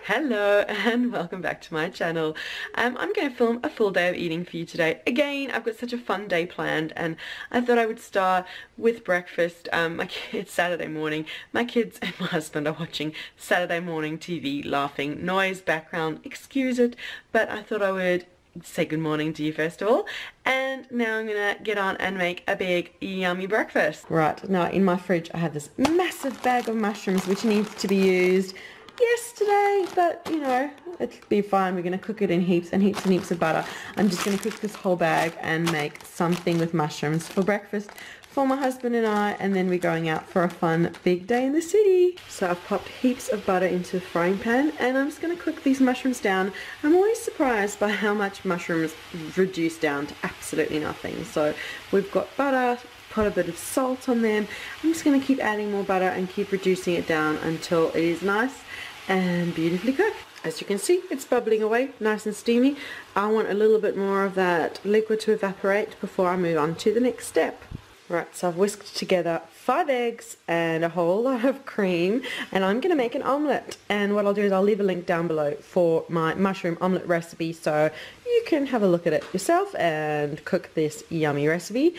Hello and welcome back to my channel. I'm going to film a full day of eating for you today. Again, I've got such a fun day planned and I thought I would start with breakfast. It's Saturday morning. My kids and my husband are watching Saturday morning TV, laughing, noise, background, excuse it, but I thought I would say good morning to you first of all. And now I'm gonna get on and make a big yummy breakfast. Right, now in my fridge I have this massive bag of mushrooms which needs to be used yesterday, but you know, it'll be fine. We're going to cook it in heaps and heaps and heaps of butter. I'm just going to cook this whole bag and make something with mushrooms for breakfast for my husband and I, and then we're going out for a fun big day in the city. So I've popped heaps of butter into a frying pan and I'm just going to cook these mushrooms down. I'm always surprised by how much mushrooms reduce down to absolutely nothing. So we've got butter, put a bit of salt on them. I'm just going to keep adding more butter and keep reducing it down until it is nice and beautifully cooked. As you can see, it's bubbling away, nice and steamy. I want a little bit more of that liquid to evaporate before I move on to the next step. Right, so I've whisked together 5 eggs and a whole lot of cream, and I'm going to make an omelette. And what I'll do is I'll leave a link down below for my mushroom omelette recipe so you can have a look at it yourself and cook this yummy recipe.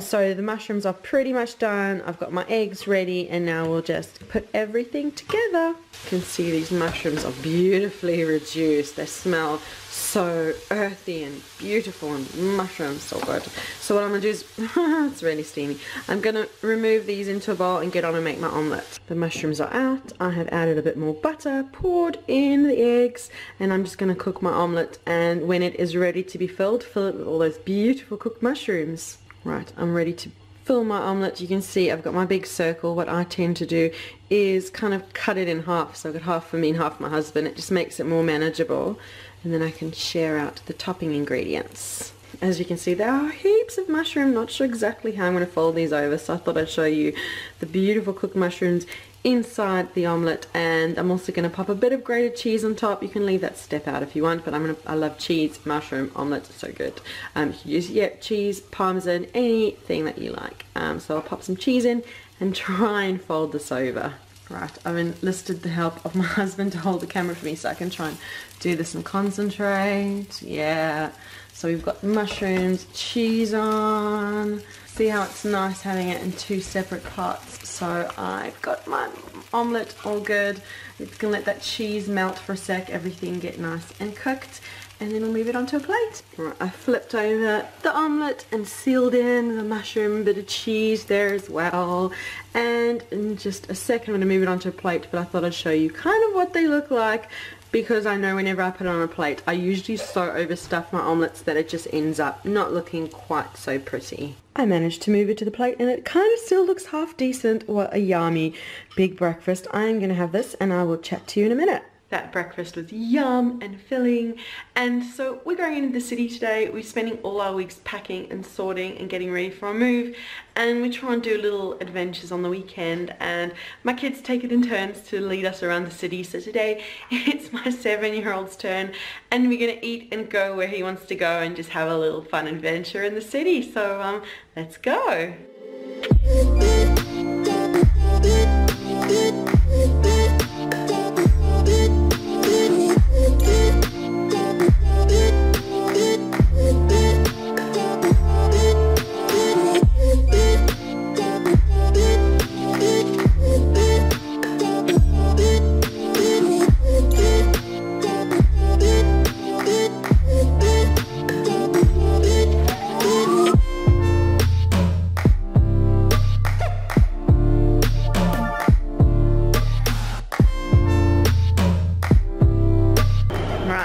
So the mushrooms are pretty much done. I've got my eggs ready and now we'll just put everything together. You can see these mushrooms are beautifully reduced. They smell so earthy and beautiful, and mushrooms so good. So what I'm going to do is, it's really steamy, I'm going to remove these into a bowl and get on and make my omelette. The mushrooms are out. I have added a bit more butter, poured in the eggs, and I'm just going to cook my omelette, and when it is ready to be filled, fill it with all those beautiful cooked mushrooms. Right, I'm ready to fill my omelette. You can see I've got my big circle. What I tend to do is kind of cut it in half, so I've got half for me and half for my husband. It just makes it more manageable, and then I can share out the topping ingredients. As you can see, there are heaps of mushroom. Not sure exactly how I'm going to fold these over, so I thought I'd show you the beautiful cooked mushrooms inside the omelette. And I'm also going to pop a bit of grated cheese on top. You can leave that step out if you want, but I love cheese mushroom omelette. It's so good. You can use cheese, parmesan, anything that you like. So I'll pop some cheese in and try and fold this over. Right, I've enlisted the help of my husband to hold the camera for me so I can try and do this and concentrate. Yeah, so we've got mushrooms, cheese on. See how it's nice having it in 2 separate pots. So I've got my omelette all good. It's gonna let that cheese melt for a sec, everything get nice and cooked, and then we'll move it onto a plate. Right, I flipped over the omelette and sealed in the mushroom, bit of cheese there as well. And in just a second I'm going to move it onto a plate, but I thought I'd show you kind of what they look like, because I know whenever I put it on a plate I usually so overstuff my omelettes that it just ends up not looking quite so pretty. I managed to move it to the plate and it kind of still looks half decent. What a yummy big breakfast. I am going to have this and I will chat to you in a minute. That breakfast was yum and filling, and so we're going into the city today. We're spending all our weeks packing and sorting and getting ready for our move, and we try and do little adventures on the weekend, and my kids take it in turns to lead us around the city. So today it's my 7-year-old's turn and we're gonna eat and go where he wants to go and just have a little fun adventure in the city. So let's go.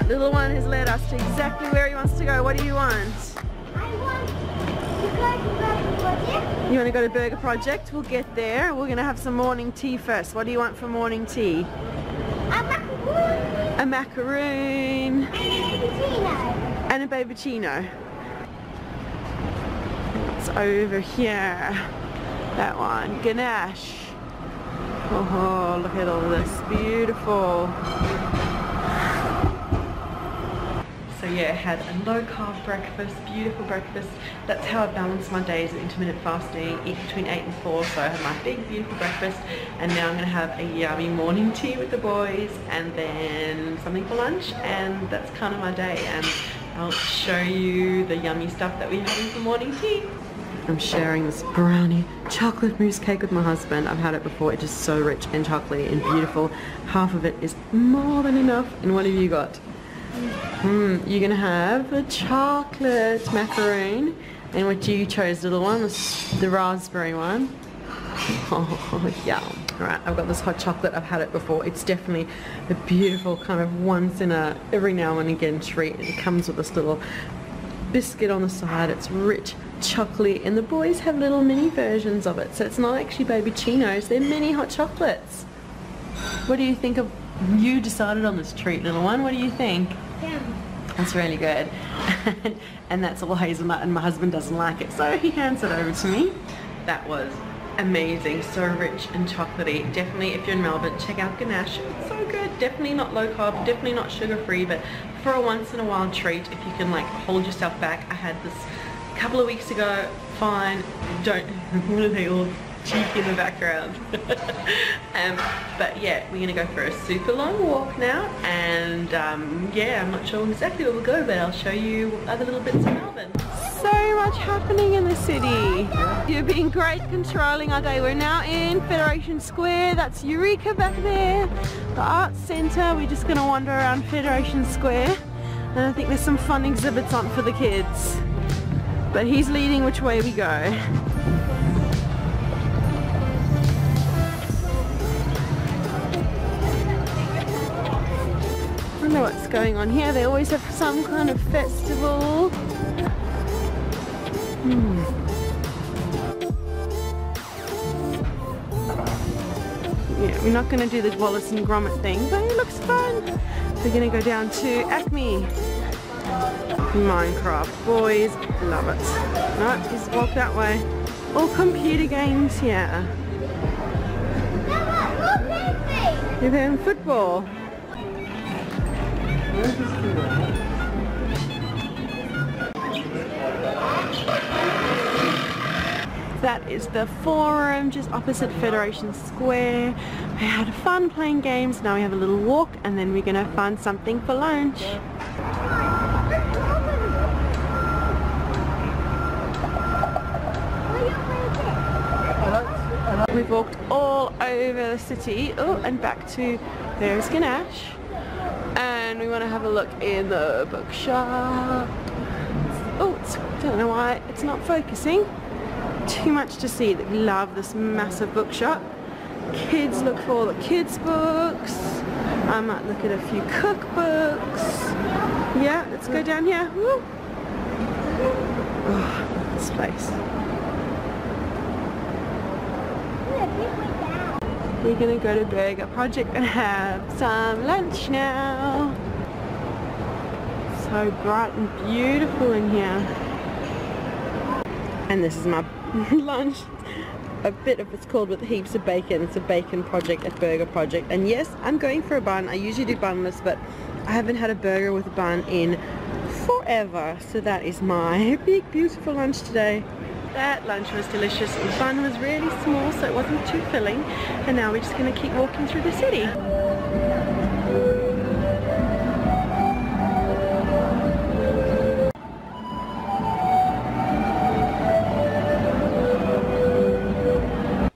Little one has led us to exactly where he wants to go. What do you want? I want to go to Burger Project. You want to go to Burger Project? We'll get there. We're going to have some morning tea first. What do you want for morning tea? A macaroon. A macaroon. And a babychino. And a babychino. It's over here. That one. Ganache. Oh, look at all this. Beautiful. So yeah, I had a low carb breakfast, beautiful breakfast. That's how I balance my days of intermittent fasting, eat between 8 and 4. So I had my big beautiful breakfast, and now I'm going to have a yummy morning tea with the boys and then something for lunch, and that's kind of my day. And I'll show you the yummy stuff that we're having for morning tea. I'm sharing this brownie chocolate mousse cake with my husband. I've had it before. It's just so rich and chocolatey and beautiful. Half of it is more than enough. And what have you got? You're gonna have the chocolate macaroon, and what you chose, little one, the raspberry one. Oh, yum. Alright, I've got this hot chocolate. I've had it before. It's definitely a beautiful kind of once in a every now and again treat. It comes with this little biscuit on the side. It's rich, chocolatey, and the boys have little mini versions of it. So it's not actually baby chinos, they're mini hot chocolates. What do you think of, you decided on this treat, little one. What do you think? Yeah. That's really good. And that's all hazelnut, and my husband doesn't like it, so he hands it over to me. That was amazing, so rich and chocolatey. Definitely, if you're in Melbourne, check out Ganache. It's so good. Definitely not low carb, definitely not sugar free, but for a once in a while treat, if you can like hold yourself back. I had this a couple of weeks ago. Fine, don't. What are they all cheeky in the background? But yeah, we're gonna go for a super long walk now, and yeah, I'm not sure exactly where we'll go, but I'll show you other little bits of Melbourne. So much happening in the city. You've been great controlling our day. We're now in Federation Square. That's Eureka back there, the Arts Centre. We're just gonna wander around Federation Square, and I think there's some fun exhibits on for the kids. But he's leading which way we go. I don't know what's going on here. They always have some kind of festival. Yeah, we're not going to do the Wallace and Gromit thing, but it looks fun. We're going to go down to Acme. Minecraft. Boys love it. No, just walk that way. All computer games here. You're playing football. That is the Forum, just opposite Federation Square. We had fun playing games. Now we have a little walk, and then we're gonna find something for lunch. We've walked all over the city, and back to there's Ganache, and we want to have a look in the bookshop. I don't know why it's not focusing. Too much to see. We love this massive bookshop. Kids, look for all the kids books. I might look at a few cookbooks. Yeah, let's go down here. Woo. Oh, this place. We're gonna go to Burger Project and have some lunch now. So bright and beautiful in here. And this is my lunch. A bit of it's called with heaps of bacon. It's a bacon project at Burger Project. And yes, I'm going for a bun. I usually do bunless, but I haven't had a burger with a bun in forever. So that is my big beautiful lunch today. That lunch was delicious. The bun was really small, so it wasn't too filling. And now we're just going to keep walking through the city.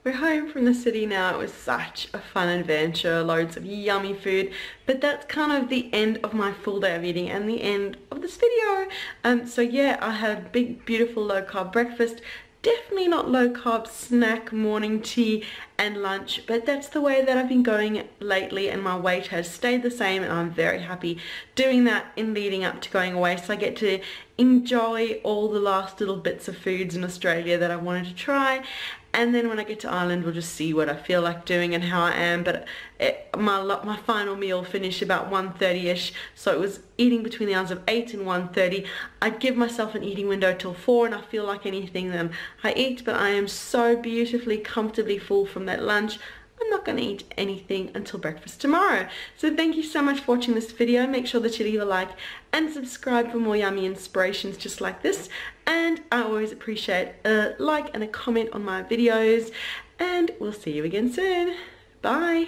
We're home from the city now. It was such a fun adventure, loads of yummy food, but that's kind of the end of my full day of eating and the end of this video. So yeah, I had a big beautiful low carb breakfast, definitely not low carb snack, morning tea and lunch, but that's the way that I've been going lately, and my weight has stayed the same, and I'm very happy doing that in leading up to going away, so I get to enjoy all the last little bits of foods in Australia that I wanted to try. And then when I get to Ireland, we'll just see what I feel like doing and how I am. But my final meal finished about 1:30ish, so it was eating between the hours of 8 and 1:30. I'd give myself an eating window till 4, and I feel like anything then I eat, but I am so beautifully, comfortably full from that lunch. I'm not going to eat anything until breakfast tomorrow. So thank you so much for watching this video. Make sure that you leave a like and subscribe for more yummy inspirations just like this. And I always appreciate a like and a comment on my videos. And we'll see you again soon. Bye.